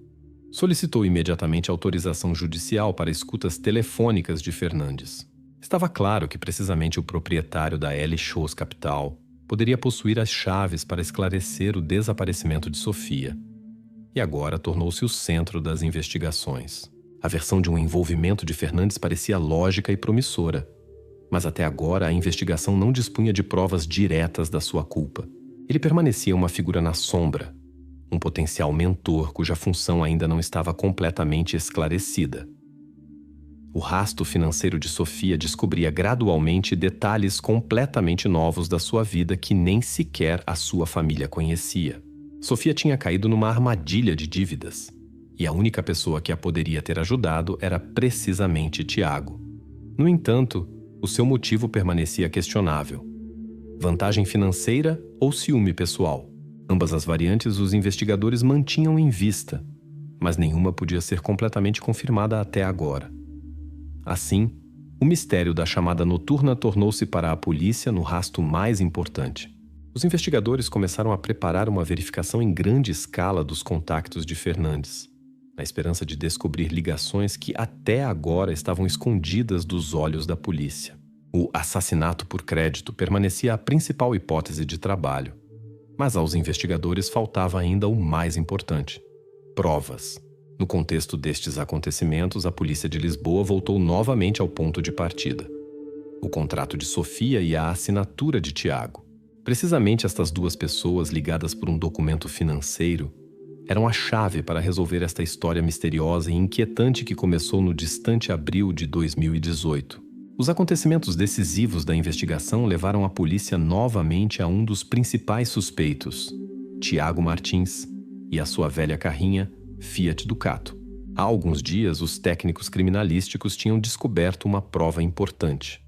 solicitou imediatamente autorização judicial para escutas telefônicas de Fernandes. Estava claro que precisamente o proprietário da L Shows Capital poderia possuir as chaves para esclarecer o desaparecimento de Sofia. E agora tornou-se o centro das investigações. A versão de um envolvimento de Fernandes parecia lógica e promissora, mas até agora a investigação não dispunha de provas diretas da sua culpa. Ele permanecia uma figura na sombra, um potencial mentor cuja função ainda não estava completamente esclarecida. O rastro financeiro de Sofia descobria gradualmente detalhes completamente novos da sua vida que nem sequer a sua família conhecia. Sofia tinha caído numa armadilha de dívidas, e a única pessoa que a poderia ter ajudado era precisamente Tiago. No entanto, o seu motivo permanecia questionável. Vantagem financeira ou ciúme pessoal? Ambas as variantes os investigadores mantinham em vista, mas nenhuma podia ser completamente confirmada até agora. Assim, o mistério da chamada noturna tornou-se para a polícia no rastro mais importante. Os investigadores começaram a preparar uma verificação em grande escala dos contactos de Fernandes, na esperança de descobrir ligações que até agora estavam escondidas dos olhos da polícia. O assassinato por crédito permanecia a principal hipótese de trabalho, mas aos investigadores faltava ainda o mais importante: provas. No contexto destes acontecimentos, a polícia de Lisboa voltou novamente ao ponto de partida: o contrato de Sofia e a assinatura de Tiago. Precisamente estas duas pessoas, ligadas por um documento financeiro, eram a chave para resolver esta história misteriosa e inquietante que começou no distante abril de 2018. Os acontecimentos decisivos da investigação levaram a polícia novamente a um dos principais suspeitos, Tiago Martins, e a sua velha carrinha Fiat Ducato. Há alguns dias, os técnicos criminalísticos tinham descoberto uma prova importante: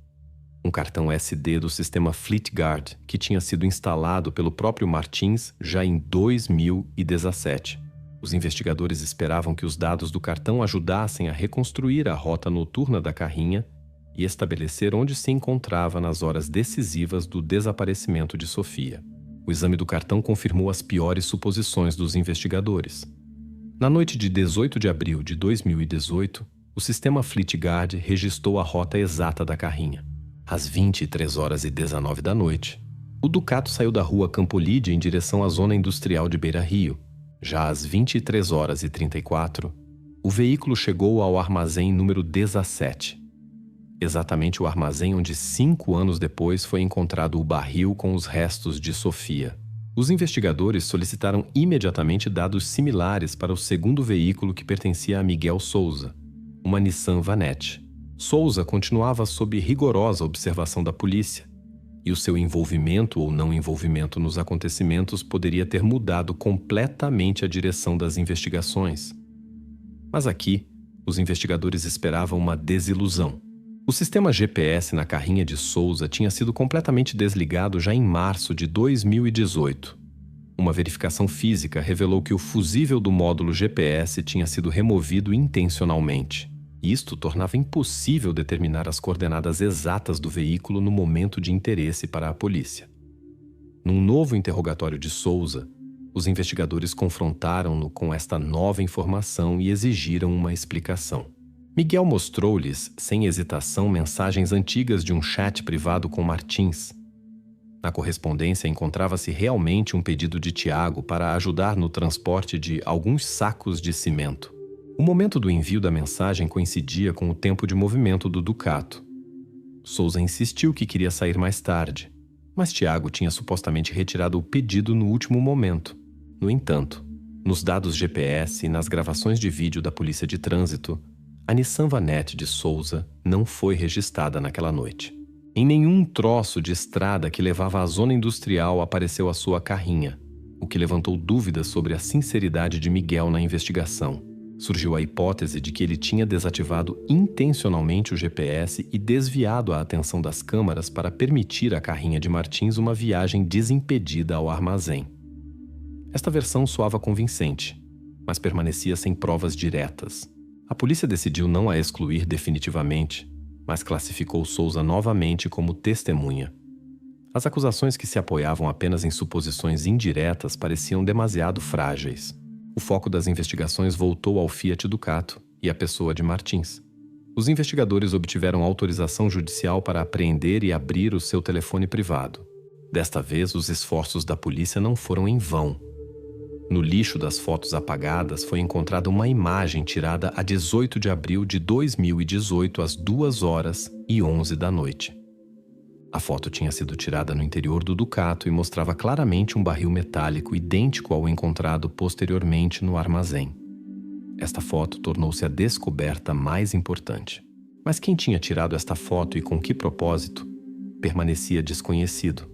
um cartão SD do sistema FleetGuard que tinha sido instalado pelo próprio Martins já em 2017. Os investigadores esperavam que os dados do cartão ajudassem a reconstruir a rota noturna da carrinha e estabelecer onde se encontrava nas horas decisivas do desaparecimento de Sofia. O exame do cartão confirmou as piores suposições dos investigadores. Na noite de 18 de abril de 2018, o sistema FleetGuard registrou a rota exata da carrinha. Às 23h19 da noite, o Ducato saiu da rua Campolide em direção à zona industrial de Beira Rio. Já às 23h34, o veículo chegou ao armazém número 17. Exatamente o armazém onde 5 anos depois foi encontrado o barril com os restos de Sofia. Os investigadores solicitaram imediatamente dados similares para o segundo veículo que pertencia a Miguel Souza, uma Nissan Vanette. Souza continuava sob rigorosa observação da polícia, e o seu envolvimento ou não envolvimento nos acontecimentos poderia ter mudado completamente a direção das investigações. Mas aqui, os investigadores esperavam uma desilusão. O sistema GPS na carrinha de Souza tinha sido completamente desligado já em março de 2018. Uma verificação física revelou que o fusível do módulo GPS tinha sido removido intencionalmente. Isto tornava impossível determinar as coordenadas exatas do veículo no momento de interesse para a polícia. Num novo interrogatório de Souza, os investigadores confrontaram-no com esta nova informação e exigiram uma explicação. Miguel mostrou-lhes, sem hesitação, mensagens antigas de um chat privado com Martins. Na correspondência encontrava-se realmente um pedido de Tiago para ajudar no transporte de alguns sacos de cimento. O momento do envio da mensagem coincidia com o tempo de movimento do Ducato. Souza insistiu que queria sair mais tarde, mas Tiago tinha supostamente retirado o pedido no último momento. No entanto, nos dados GPS e nas gravações de vídeo da Polícia de Trânsito, a Nissan Vanette de Souza não foi registrada naquela noite. Em nenhum troço de estrada que levava à zona industrial apareceu a sua carrinha, o que levantou dúvidas sobre a sinceridade de Miguel na investigação. Surgiu a hipótese de que ele tinha desativado intencionalmente o GPS e desviado a atenção das câmaras para permitir à carrinha de Martins uma viagem desimpedida ao armazém. Esta versão soava convincente, mas permanecia sem provas diretas. A polícia decidiu não a excluir definitivamente, mas classificou Souza novamente como testemunha. As acusações que se apoiavam apenas em suposições indiretas pareciam demasiado frágeis. O foco das investigações voltou ao Fiat Ducato e à pessoa de Martins. Os investigadores obtiveram autorização judicial para apreender e abrir o seu telefone privado. Desta vez, os esforços da polícia não foram em vão. No lixo das fotos apagadas foi encontrada uma imagem tirada a 18 de abril de 2018 às 2h11 da noite. A foto tinha sido tirada no interior do Ducato e mostrava claramente um barril metálico idêntico ao encontrado posteriormente no armazém. Esta foto tornou-se a descoberta mais importante. Mas quem tinha tirado esta foto e com que propósito, permanecia desconhecido.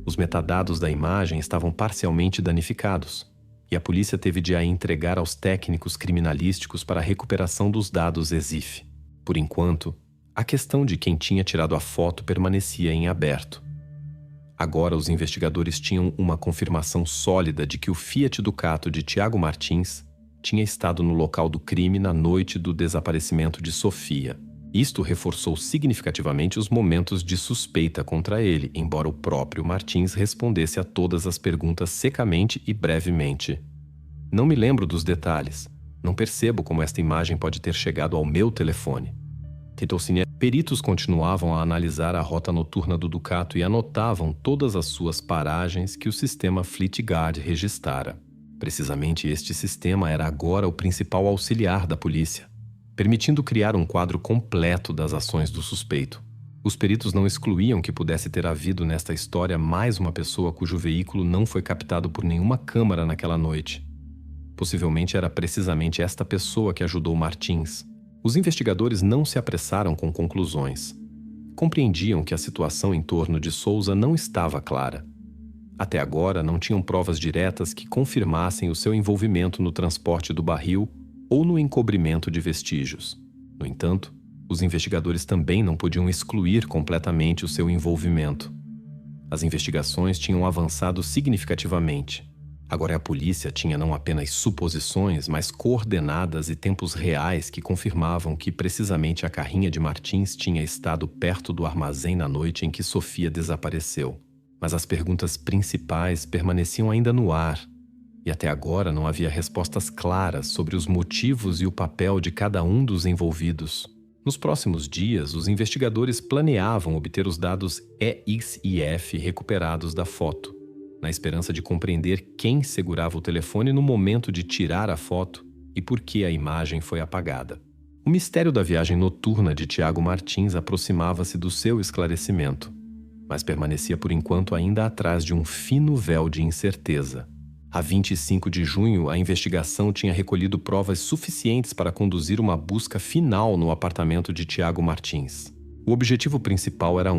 Os metadados da imagem estavam parcialmente danificados, e a polícia teve de a entregar aos técnicos criminalísticos para a recuperação dos dados EXIF. Por enquanto, a questão de quem tinha tirado a foto permanecia em aberto. Agora os investigadores tinham uma confirmação sólida de que o Fiat Ducato de Tiago Martins tinha estado no local do crime na noite do desaparecimento de Sofia. Isto reforçou significativamente os momentos de suspeita contra ele, embora o próprio Martins respondesse a todas as perguntas secamente e brevemente. Não me lembro dos detalhes. Não percebo como esta imagem pode ter chegado ao meu telefone. Peritos continuavam a analisar a rota noturna do Ducato e anotavam todas as suas paragens que o sistema FleetGuard registrara. Precisamente este sistema era agora o principal auxiliar da polícia, permitindo criar um quadro completo das ações do suspeito. Os peritos não excluíam que pudesse ter havido nesta história mais uma pessoa cujo veículo não foi captado por nenhuma câmara naquela noite. Possivelmente era precisamente esta pessoa que ajudou Martins. Os investigadores não se apressaram com conclusões. Compreendiam que a situação em torno de Souza não estava clara. Até agora, não tinham provas diretas que confirmassem o seu envolvimento no transporte do barril ou no encobrimento de vestígios. No entanto, os investigadores também não podiam excluir completamente o seu envolvimento. As investigações tinham avançado significativamente. Agora a polícia tinha não apenas suposições, mas coordenadas e tempos reais que confirmavam que precisamente a carrinha de Martins tinha estado perto do armazém na noite em que Sofia desapareceu. Mas as perguntas principais permaneciam ainda no ar, e até agora não havia respostas claras sobre os motivos e o papel de cada um dos envolvidos. Nos próximos dias, os investigadores planeavam obter os dados EX e F recuperados da foto, na esperança de compreender quem segurava o telefone no momento de tirar a foto e por que a imagem foi apagada. O mistério da viagem noturna de Tiago Martins aproximava-se do seu esclarecimento, mas permanecia por enquanto ainda atrás de um fino véu de incerteza. A 25 de junho, a investigação tinha recolhido provas suficientes para conduzir uma busca final no apartamento de Tiago Martins. O objetivo principal era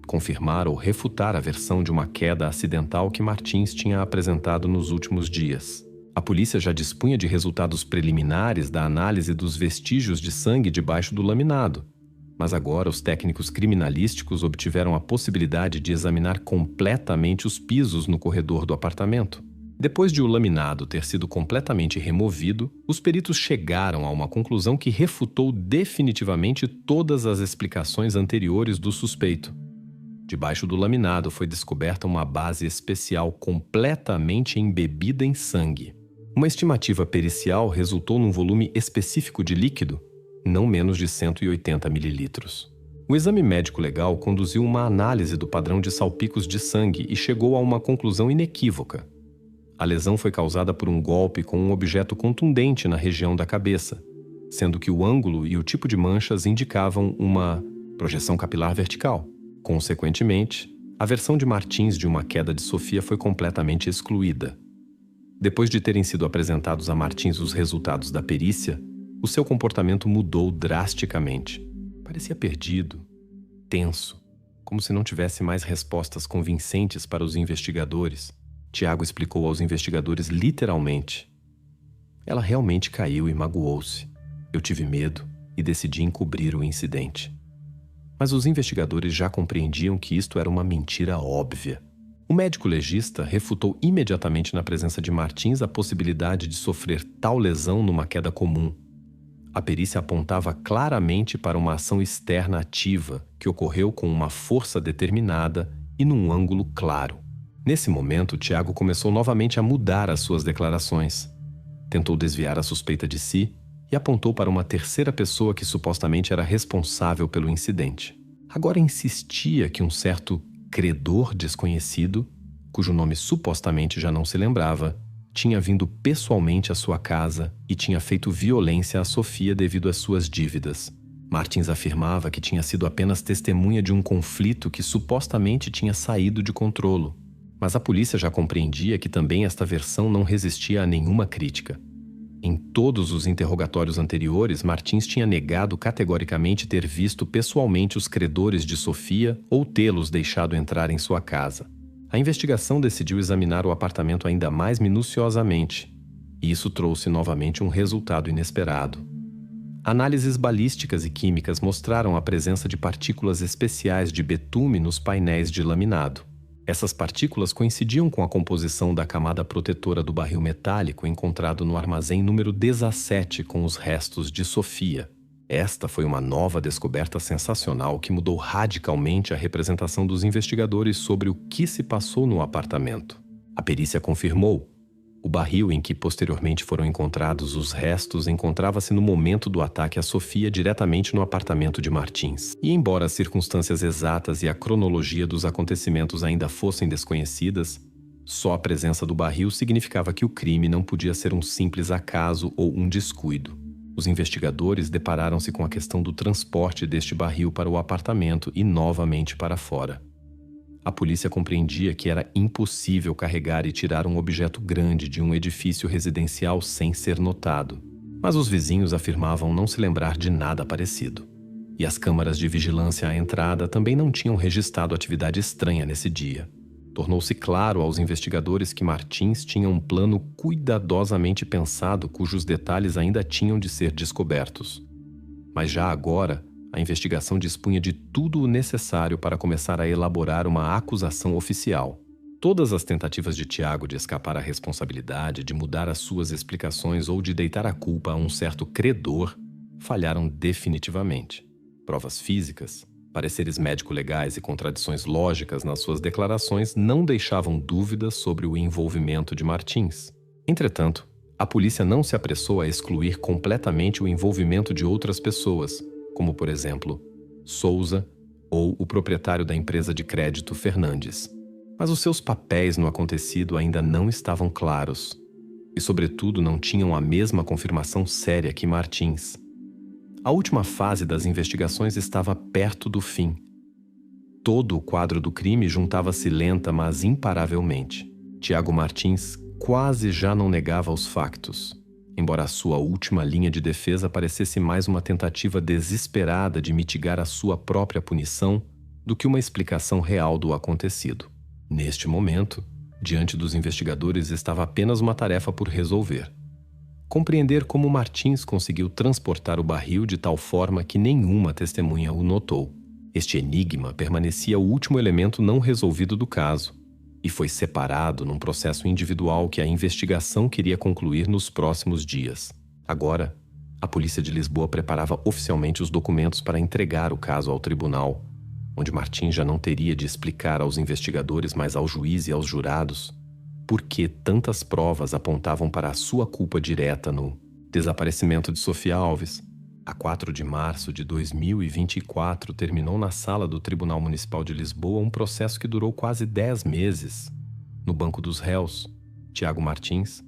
confirmar ou refutar a versão de uma queda acidental que Martins tinha apresentado nos últimos dias. A polícia já dispunha de resultados preliminares da análise dos vestígios de sangue debaixo do laminado, mas agora os técnicos criminalísticos obtiveram a possibilidade de examinar completamente os pisos no corredor do apartamento. Depois de o laminado ter sido completamente removido, os peritos chegaram a uma conclusão que refutou definitivamente todas as explicações anteriores do suspeito. Debaixo do laminado foi descoberta uma base especial completamente embebida em sangue. Uma estimativa pericial resultou num volume específico de líquido, não menos de 180 mililitros. O exame médico legal conduziu uma análise do padrão de salpicos de sangue e chegou a uma conclusão inequívoca. A lesão foi causada por um golpe com um objeto contundente na região da cabeça, sendo que o ângulo e o tipo de manchas indicavam uma projeção capilar vertical. Consequentemente, a versão de Martins de uma queda de Sofia foi completamente excluída. Depois de terem sido apresentados a Martins os resultados da perícia, o seu comportamento mudou drasticamente. Parecia perdido, tenso, como se não tivesse mais respostas convincentes para os investigadores. Tiago explicou aos investigadores literalmente: Ela realmente caiu e magoou-se. Eu tive medo e decidi encobrir o incidente. Mas os investigadores já compreendiam que isto era uma mentira óbvia. O médico legista refutou imediatamente na presença de Martins a possibilidade de sofrer tal lesão numa queda comum. A perícia apontava claramente para uma ação externa ativa que ocorreu com uma força determinada e num ângulo claro. Nesse momento, Tiago começou novamente a mudar as suas declarações. Tentou desviar a suspeita de si e apontou para uma terceira pessoa que supostamente era responsável pelo incidente. Agora insistia que um certo credor desconhecido, cujo nome supostamente já não se lembrava, tinha vindo pessoalmente à sua casa e tinha feito violência a Sofia devido às suas dívidas. Martins afirmava que tinha sido apenas testemunha de um conflito que supostamente tinha saído de controle, mas a polícia já compreendia que também esta versão não resistia a nenhuma crítica. Em todos os interrogatórios anteriores, Martins tinha negado categoricamente ter visto pessoalmente os credores de Sofia ou tê-los deixado entrar em sua casa. A investigação decidiu examinar o apartamento ainda mais minuciosamente, e isso trouxe novamente um resultado inesperado. Análises balísticas e químicas mostraram a presença de partículas especiais de betume nos painéis de laminado. Essas partículas coincidiam com a composição da camada protetora do barril metálico encontrado no armazém número 17 com os restos de Sofia. Esta foi uma nova descoberta sensacional que mudou radicalmente a representação dos investigadores sobre o que se passou no apartamento. A perícia confirmou. O barril em que posteriormente foram encontrados os restos encontrava-se no momento do ataque a Sofia diretamente no apartamento de Martins. E embora as circunstâncias exatas e a cronologia dos acontecimentos ainda fossem desconhecidas, só a presença do barril significava que o crime não podia ser um simples acaso ou um descuido. Os investigadores depararam-se com a questão do transporte deste barril para o apartamento e novamente para fora. A polícia compreendia que era impossível carregar e tirar um objeto grande de um edifício residencial sem ser notado, mas os vizinhos afirmavam não se lembrar de nada parecido. E as câmaras de vigilância à entrada também não tinham registrado atividade estranha nesse dia. Tornou-se claro aos investigadores que Martins tinha um plano cuidadosamente pensado cujos detalhes ainda tinham de ser descobertos. Mas já agora, a investigação dispunha de tudo o necessário para começar a elaborar uma acusação oficial. Todas as tentativas de Tiago de escapar à responsabilidade, de mudar as suas explicações ou de deitar a culpa a um certo credor falharam definitivamente. Provas físicas, pareceres médico-legais e contradições lógicas nas suas declarações não deixavam dúvidas sobre o envolvimento de Martins. Entretanto, a polícia não se apressou a excluir completamente o envolvimento de outras pessoas, como, por exemplo, Souza ou o proprietário da empresa de crédito Fernandes. Mas os seus papéis no acontecido ainda não estavam claros e, sobretudo, não tinham a mesma confirmação séria que Martins. A última fase das investigações estava perto do fim. Todo o quadro do crime juntava-se lenta, mas imparavelmente. Tiago Martins quase já não negava os factos, embora a sua última linha de defesa parecesse mais uma tentativa desesperada de mitigar a sua própria punição do que uma explicação real do acontecido. Neste momento, diante dos investigadores estava apenas uma tarefa por resolver: compreender como Martins conseguiu transportar o barril de tal forma que nenhuma testemunha o notou. Este enigma permanecia o último elemento não resolvido do caso, e foi separado num processo individual que a investigação queria concluir nos próximos dias. Agora, a polícia de Lisboa preparava oficialmente os documentos para entregar o caso ao tribunal, onde Martins já não teria de explicar aos investigadores, mas ao juiz e aos jurados, por que tantas provas apontavam para a sua culpa direta no desaparecimento de Sofia Alves. A 4 de março de 2024, terminou na sala do Tribunal Municipal de Lisboa um processo que durou quase 10 meses. No banco dos réus, Tiago Martins,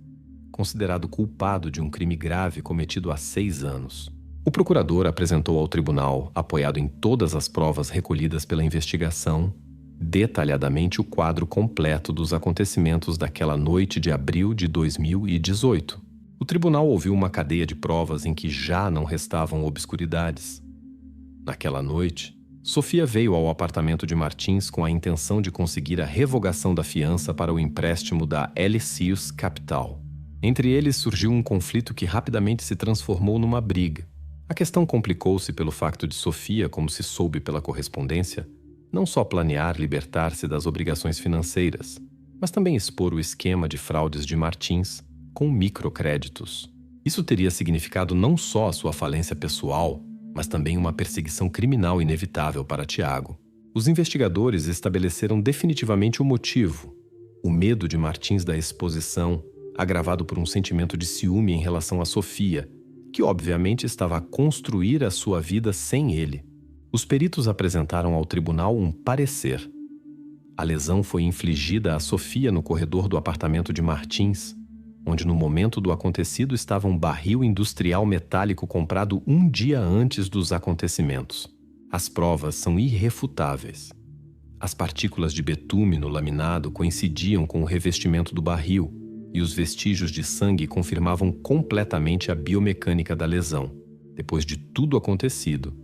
considerado culpado de um crime grave cometido há 6 anos. O procurador apresentou ao tribunal, apoiado em todas as provas recolhidas pela investigação, detalhadamente o quadro completo dos acontecimentos daquela noite de abril de 2018. O tribunal ouviu uma cadeia de provas em que já não restavam obscuridades. Naquela noite, Sofia veio ao apartamento de Martins com a intenção de conseguir a revogação da fiança para o empréstimo da Elicius Capital. Entre eles surgiu um conflito que rapidamente se transformou numa briga. A questão complicou-se pelo facto de Sofia, como se soube pela correspondência, não só planear libertar-se das obrigações financeiras, mas também expor o esquema de fraudes de Martins com microcréditos. Isso teria significado não só a sua falência pessoal, mas também uma perseguição criminal inevitável para Tiago. Os investigadores estabeleceram definitivamente o motivo: o medo de Martins da exposição, agravado por um sentimento de ciúme em relação a Sofia, que obviamente estava a construir a sua vida sem ele. Os peritos apresentaram ao tribunal um parecer. A lesão foi infligida a Sofia no corredor do apartamento de Martins, onde no momento do acontecido estava um barril industrial metálico comprado um dia antes dos acontecimentos. As provas são irrefutáveis. As partículas de betume no laminado coincidiam com o revestimento do barril, e os vestígios de sangue confirmavam completamente a biomecânica da lesão. Depois de tudo acontecido,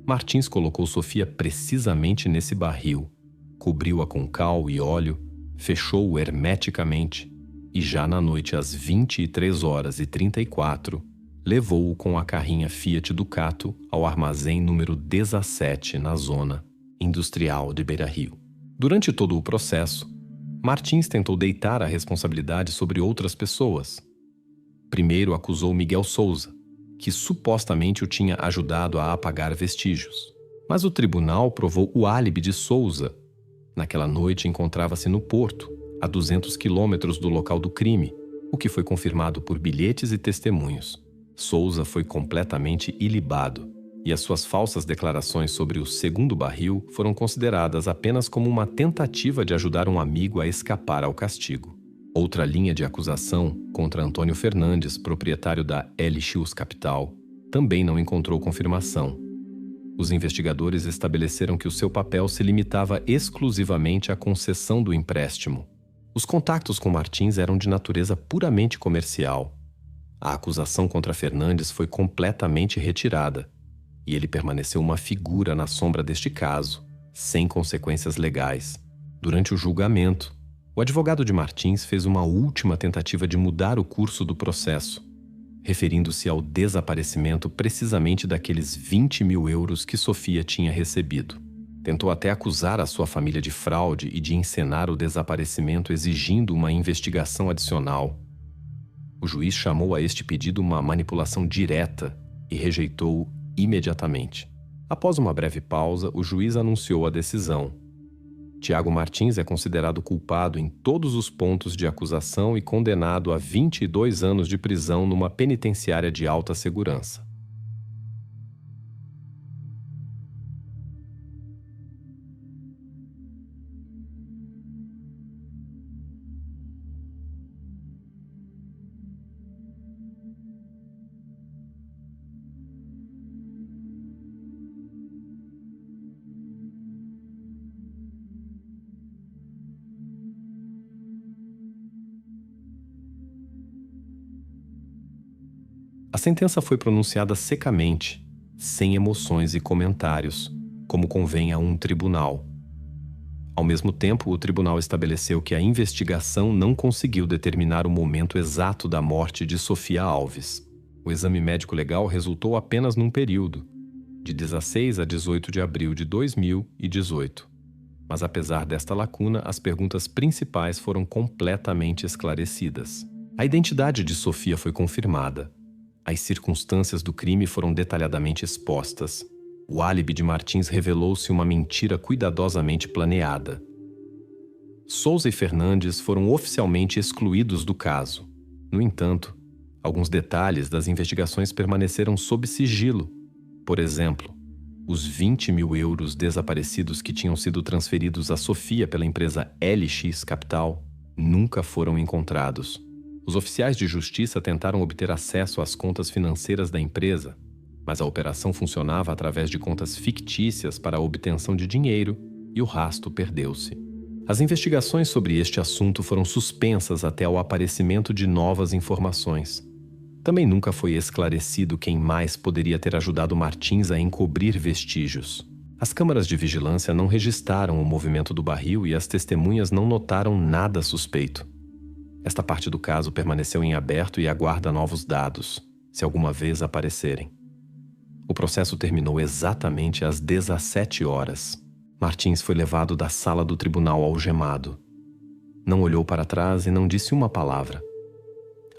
Martins colocou Sofia precisamente nesse barril, cobriu-a com cal e óleo, fechou-o hermeticamente e já na noite às 23h34, levou-o com a carrinha Fiat Ducato ao armazém número 17 na zona industrial de Beira Rio. Durante todo o processo, Martins tentou deitar a responsabilidade sobre outras pessoas. Primeiro acusou Miguel Souza, que supostamente o tinha ajudado a apagar vestígios. Mas o tribunal provou o álibi de Souza. Naquela noite encontrava-se no porto, a 200 quilômetros do local do crime, o que foi confirmado por bilhetes e testemunhos. Souza foi completamente ilibado, e as suas falsas declarações sobre o segundo barril foram consideradas apenas como uma tentativa de ajudar um amigo a escapar ao castigo. Outra linha de acusação, contra Antônio Fernandes, proprietário da LX Capital, também não encontrou confirmação. Os investigadores estabeleceram que o seu papel se limitava exclusivamente à concessão do empréstimo. Os contatos com Martins eram de natureza puramente comercial. A acusação contra Fernandes foi completamente retirada, e ele permaneceu uma figura na sombra deste caso, sem consequências legais. Durante o julgamento, o advogado de Martins fez uma última tentativa de mudar o curso do processo, referindo-se ao desaparecimento precisamente daqueles 20 mil euros que Sofia tinha recebido. Tentou até acusar a sua família de fraude e de encenar o desaparecimento exigindo uma investigação adicional. O juiz chamou a este pedido uma manipulação direta e rejeitou-o imediatamente. Após uma breve pausa, o juiz anunciou a decisão. Tiago Martins é considerado culpado em todos os pontos de acusação e condenado a 22 anos de prisão numa penitenciária de alta segurança. A sentença foi pronunciada secamente, sem emoções e comentários, como convém a um tribunal. Ao mesmo tempo, o tribunal estabeleceu que a investigação não conseguiu determinar o momento exato da morte de Sofia Alves. O exame médico legal resultou apenas num período, de 16 a 18 de abril de 2018. Mas apesar desta lacuna, as perguntas principais foram completamente esclarecidas. A identidade de Sofia foi confirmada. As circunstâncias do crime foram detalhadamente expostas. O álibi de Martins revelou-se uma mentira cuidadosamente planeada. Souza e Fernandes foram oficialmente excluídos do caso. No entanto, alguns detalhes das investigações permaneceram sob sigilo. Por exemplo, os 20 mil euros desaparecidos que tinham sido transferidos a Sofia pela empresa LX Capital nunca foram encontrados. Os oficiais de justiça tentaram obter acesso às contas financeiras da empresa, mas a operação funcionava através de contas fictícias para a obtenção de dinheiro e o rastro perdeu-se. As investigações sobre este assunto foram suspensas até o aparecimento de novas informações. Também nunca foi esclarecido quem mais poderia ter ajudado Martins a encobrir vestígios. As câmaras de vigilância não registraram o movimento do barril e as testemunhas não notaram nada suspeito. Esta parte do caso permaneceu em aberto e aguarda novos dados, se alguma vez aparecerem. O processo terminou exatamente às 17 horas. Martins foi levado da sala do tribunal algemado. Não olhou para trás e não disse uma palavra.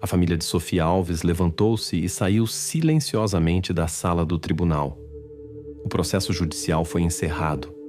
A família de Sofia Alves levantou-se e saiu silenciosamente da sala do tribunal. O processo judicial foi encerrado